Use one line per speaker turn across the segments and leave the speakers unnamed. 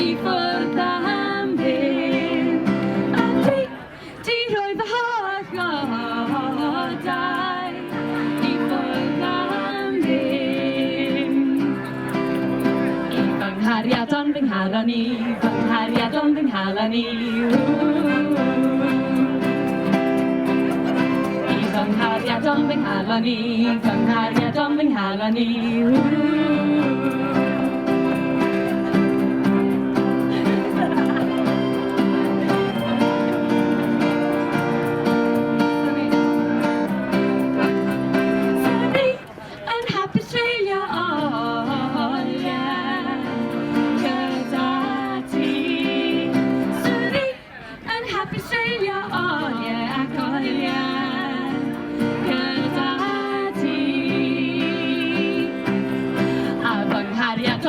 I ffwrdd am ddim. A di rhoi fy holl godau I ffwrdd am ddim. I fy nghariadon fy nghalon I, fy nghariadon fy nghalon I. I fy nghariadon fy nghalon I, fy nghariadon fy nghalon I.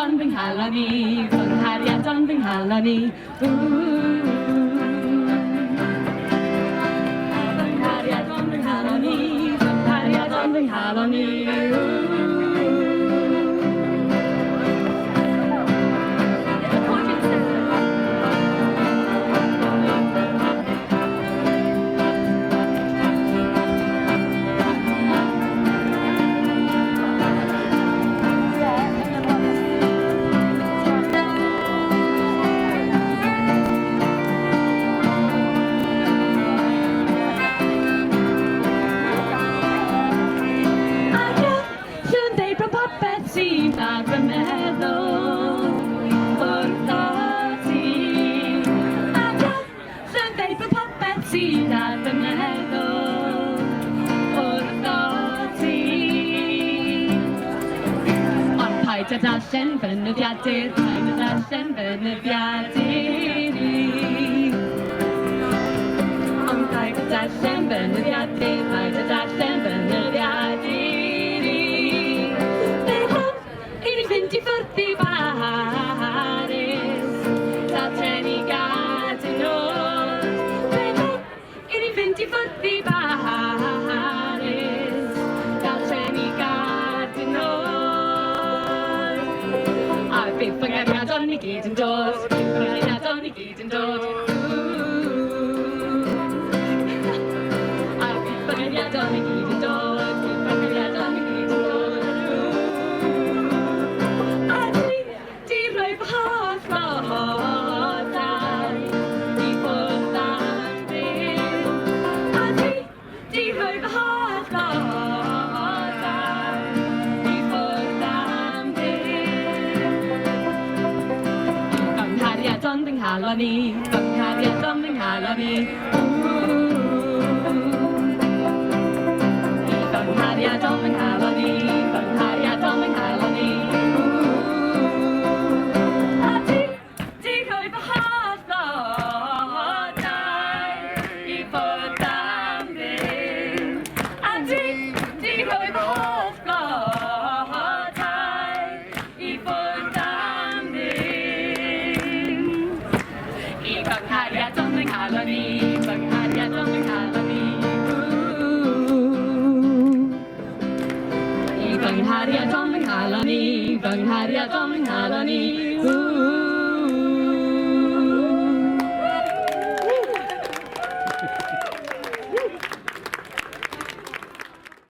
Fy nghalon I, fy nghariadon fy nghalon I. Fy nghariadon fy nghalon I, fy nghariadon fy nghalon I. Sydd ar fy meddwl wrtho ti. A sy'n deud fy popeth sydd ar fy meddwl wrtho ti. Ond paid â darllen fynyddiadur, paid â darllen fynyddiadur I. Ond paid â darllen fynyddiadur, paid â darllen fynyddiadur I. Fynd I ffwrdd I Baris, darllen I gadw nos. I ni fynd I ffwrdd I Baris, darllen I gadw nos. A bydd fy nghariadon I gyd yn dod, bydd fy nghariadon I gyd yn dod. A bydd fy nghariadon I gyd yn dod, bydd fy nghariadon I gyd yn dod. Fy nghalon I, fy nghariadon fy nghalon I. Fy nghariadon fy nghalon I, fy nghariadon fy nghalon I. A di rhoi fy holl godau I ffwrdd am ddim. A di rhoi fy holl godau I ffwrdd am ddim. I fy nghariadon fy nghalon I, fy nghariadon fy nghalon I. I fy nghariadon fy nghalon I, fy nghariadon fy nghalon I.